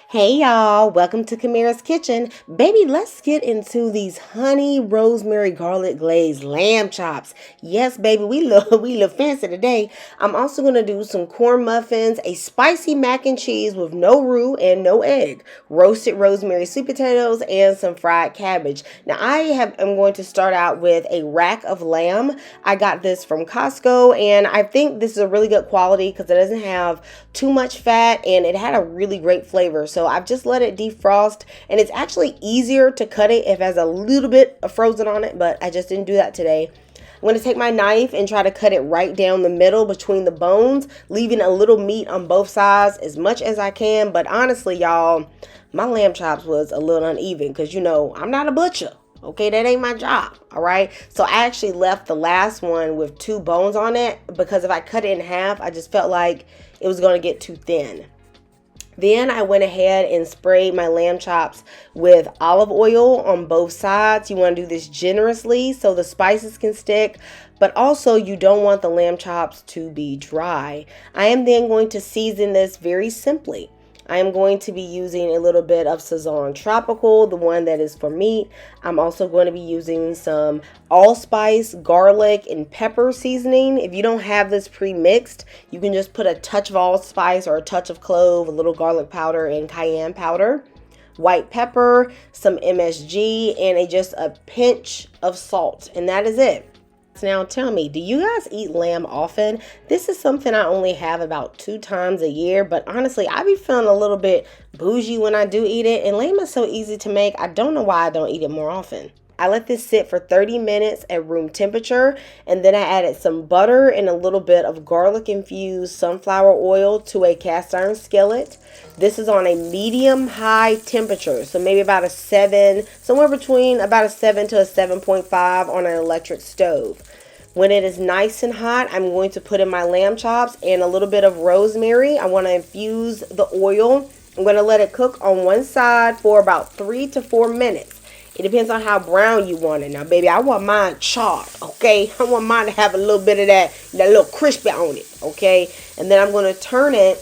Hey y'all, welcome to Kamira's Kitchen. Baby, let's get into these honey rosemary garlic glazed lamb chops. Yes, baby, we look fancy today. I'm also going to do some corn muffins, a spicy mac and cheese with no roux and no egg, roasted rosemary sweet potatoes, and some fried cabbage. Now am going to start out with a rack of lamb. I got this from Costco and I think this is a really good quality because it doesn't have too much fat and it had a really great flavor. So I've just let it defrost, and it's actually easier to cut it if it has a little bit of frozen on it, but I just didn't do that today. I'm going to take my knife and try to cut it right down the middle between the bones, leaving a little meat on both sides as much as I can. But honestly, y'all, my lamb chops was a little uneven because, I'm not a butcher. Okay, that ain't my job, all right? So I actually left the last one with 2 bones on it because if I cut it in half, I just felt like it was going to get too thin. Then I went ahead and sprayed my lamb chops with olive oil on both sides. You want to do this generously so the spices can stick, but also you don't want the lamb chops to be dry. I am then going to season this very simply. I am going to be using a little bit of Sazon Tropical, the one that is for meat. I'm also going to be using some allspice, garlic, and pepper seasoning. If you don't have this pre-mixed, you can just put a touch of allspice or a touch of clove, a little garlic powder, and cayenne powder. White pepper, some MSG, and just a pinch of salt. And that is it. Now tell me, do you guys eat lamb often? This is something I only have about 2 times a year, but honestly, I be feeling a little bit bougie when I do eat it, and lamb is so easy to make. I don't know why I don't eat it more often. I let this sit for 30 minutes at room temperature, and then I added some butter and a little bit of garlic infused sunflower oil to a cast iron skillet. This is on a medium high temperature, so maybe about a 7, somewhere between about a 7 to a 7.5 on an electric stove. When it is nice and hot, I'm going to put in my lamb chops and a little bit of rosemary. I want to infuse the oil. I'm going to let it cook on one side for about 3 to 4 minutes. It depends on how brown you want it. Now, baby, I want mine charred, okay? I want mine to have a little bit of that little crispy on it, okay? And then I'm going to turn it,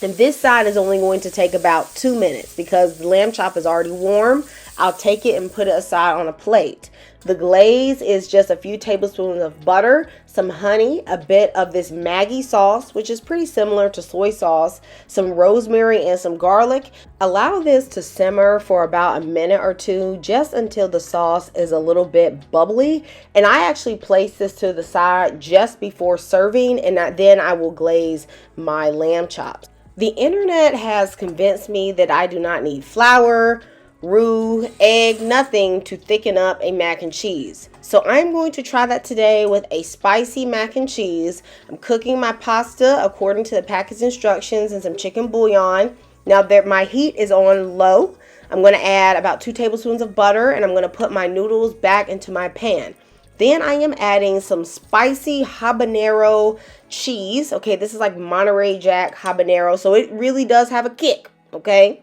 and this side is only going to take about 2 minutes because the lamb chop is already warm. I'll take it and put it aside on a plate. The glaze is just a few tablespoons of butter, some honey, a bit of this Maggi sauce, which is pretty similar to soy sauce, some rosemary and some garlic. Allow this to simmer for about a minute or 2, just until the sauce is a little bit bubbly. And I actually place this to the side just before serving, and then I will glaze my lamb chops. The internet has convinced me that I do not need flour, roux, egg, nothing to thicken up a mac and cheese. So I'm going to try that today with a spicy mac and cheese. I'm cooking my pasta according to the package instructions and some chicken bouillon. Now that my heat is on low, I'm going to add about 2 tablespoons of butter, and I'm going to put my noodles back into my pan. Then I am adding some spicy habanero cheese. Okay, this is like Monteray Jack habanero, so it really does have a kick, okay?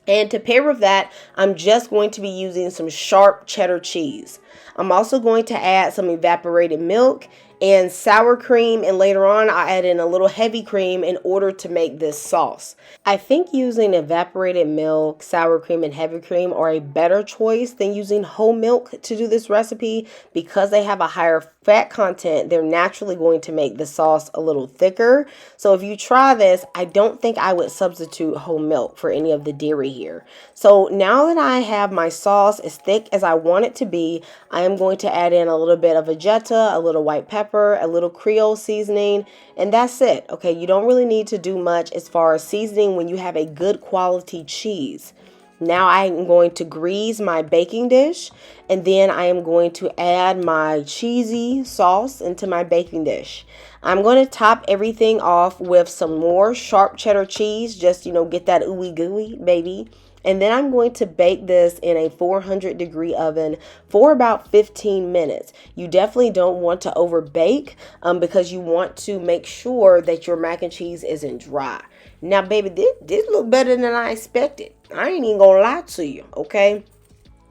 And to pair with that, I'm just going to be using some sharp cheddar cheese. I'm also going to add some evaporated milk and sour cream, and later on I'll add in a little heavy cream in order to make this sauce. I think using evaporated milk, sour cream, and heavy cream are a better choice than using whole milk to do this recipe because they have a higher fat content. They're naturally going to make the sauce a little thicker. So if you try this, I don't think I would substitute whole milk for any of the dairy here. So now that I have my sauce as thick as I want it to be, I am going to add in a little bit of Vegeta, a little white pepper, a little creole seasoning, and that's it. Okay, you don't really need to do much as far as seasoning when you have a good quality cheese. Now I am going to grease my baking dish, and then I am going to add my cheesy sauce into my baking dish. I'm going to top everything off with some more sharp cheddar cheese, just, get that ooey gooey, baby. And then I'm going to bake this in a 400-degree oven for about 15 minutes. You definitely don't want to over bake because you want to make sure that your mac and cheese isn't dry. Now, baby, this look better than I expected. I ain't even gonna lie to you, okay?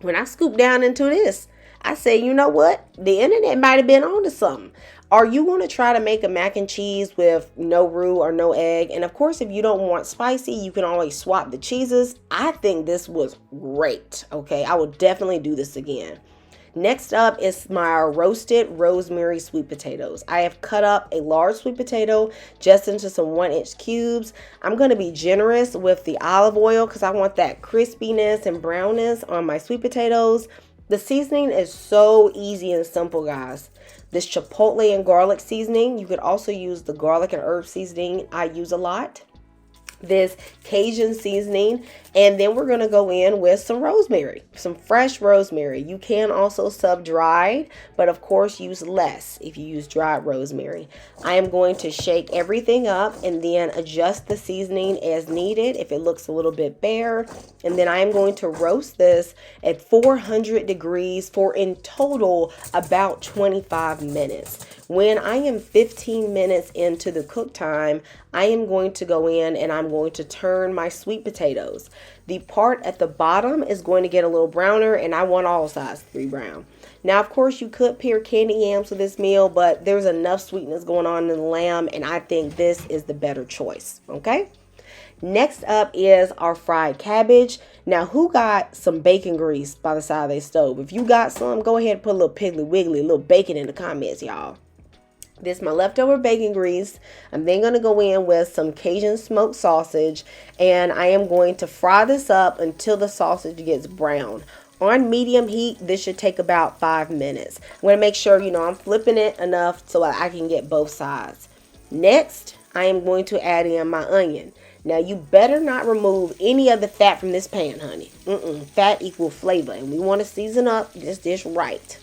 When I scooped down into this, I said, you know what? The internet might have been onto something. Are you going to try to make a mac and cheese with no roux or no egg? And of course, if you don't want spicy, you can always swap the cheeses. I think this was great. Okay, I will definitely do this again. Next up is my roasted rosemary sweet potatoes. I have cut up a large sweet potato just into some 1-inch cubes. I'm going to be generous with the olive oil because I want that crispiness and brownness on my sweet potatoes. The seasoning is so easy and simple, guys. This chipotle and garlic seasoning, you could also use the garlic and herb seasoning I use a lot. This Cajun seasoning, and then we're going to go in with some rosemary, some fresh rosemary. You can also sub dried, but of course use less if you use dried rosemary. I am going to shake everything up and then adjust the seasoning as needed if it looks a little bit bare, and then I am going to roast this at 400 degrees for in total about 25 minutes. When I am 15 minutes into the cook time, I am going to go in and I'm going to turn my sweet potatoes. The part at the bottom is going to get a little browner, and I want all size 3 brown. Now, of course, you could pair candy yams with this meal, but there's enough sweetness going on in the lamb, and I think this is the better choice, okay? Next up is our fried cabbage. Now, who got some bacon grease by the side of their stove? If you got some, go ahead and put a little Piggly Wiggly, a little bacon in the comments, y'all. This is my leftover bacon grease. I'm then going to go in with some Cajun smoked sausage, and I am going to fry this up until the sausage gets brown. On medium heat, this should take about 5 minutes. I'm going to make sure, I'm flipping it enough so I can get both sides. Next, I am going to add in my onion. Now, you better not remove any of the fat from this pan, honey. Fat equals flavor, and we want to season up this dish right.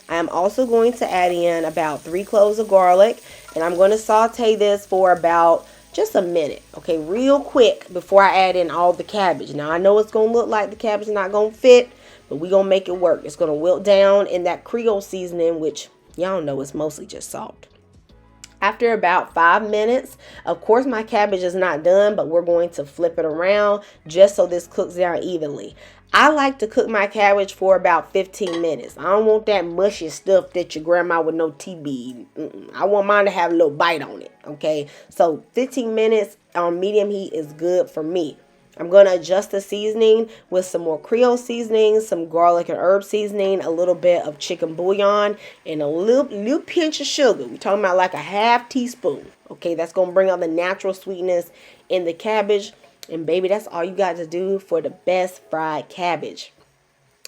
I am also going to add in about 3 cloves of garlic, and I'm going to saute this for about just a minute, okay, real quick before I add in all the cabbage. Now, I know it's going to look like the cabbage is not going to fit, but we're going to make it work. It's going to wilt down in that creole seasoning, which y'all know is mostly just salt. After about 5 minutes, of course, my cabbage is not done, but we're going to flip it around just so this cooks down evenly. I like to cook my cabbage for about 15 minutes. I don't want that mushy stuff that your grandma with no TB. I want mine to have a little bite on it, okay? So 15 minutes on medium heat is good for me. I'm going to adjust the seasoning with some more Creole seasoning, some garlic and herb seasoning, a little bit of chicken bouillon, and a little pinch of sugar. We're talking about like a half teaspoon, okay? That's going to bring out the natural sweetness in the cabbage. And baby, that's all you got to do for the best fried cabbage.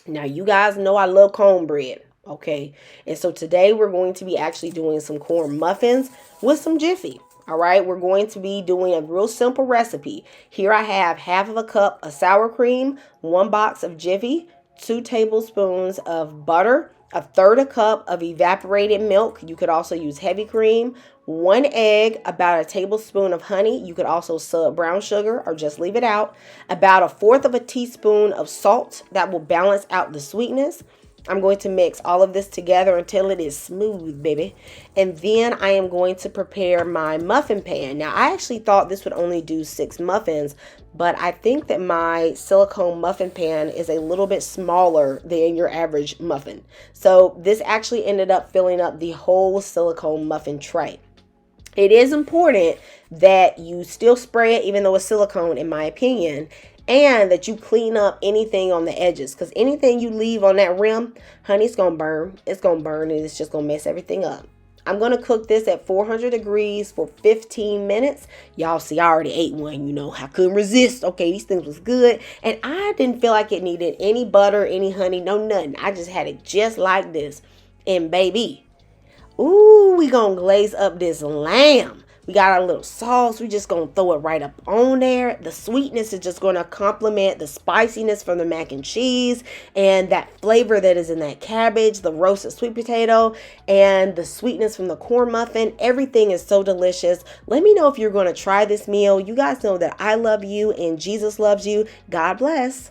Now, you guys know I love cornbread, okay? And so today we're going to be actually doing some corn muffins with some Jiffy. All right, we're going to be doing a real simple recipe. Here I have half of a cup of sour cream, 1 box of Jiffy, 2 tablespoons of butter, 1/3 a cup of evaporated milk. You could also use heavy cream, 1 egg, about a tablespoon of honey. You could also sub brown sugar or just leave it out. About 1/4 of a teaspoon of salt that will balance out the sweetness. I'm going to mix all of this together until it is smooth, baby. And then I am going to prepare my muffin pan. Now, I actually thought this would only do 6 muffins, but I think that my silicone muffin pan is a little bit smaller than your average muffin. So this actually ended up filling up the whole silicone muffin tray. It is important that you still spray it, even though it's silicone, in my opinion, and that you clean up anything on the edges, because anything you leave on that rim, honey, it's gonna burn. It's gonna burn, and it's just gonna mess everything up. I'm gonna cook this at 400 degrees for 15 minutes. Y'all see, I already ate one, I couldn't resist. Okay, these things was good, and I didn't feel like it needed any butter, any honey, no nothing. I just had it just like this. And baby, ooh, we gonna glaze up this lamb. We got our little sauce. We just going to throw it right up on there. The sweetness is just going to complement the spiciness from the mac and cheese and that flavor that is in that cabbage, the roasted sweet potato, and the sweetness from the corn muffin. Everything is so delicious. Let me know if you're going to try this meal. You guys know that I love you and Jesus loves you. God bless.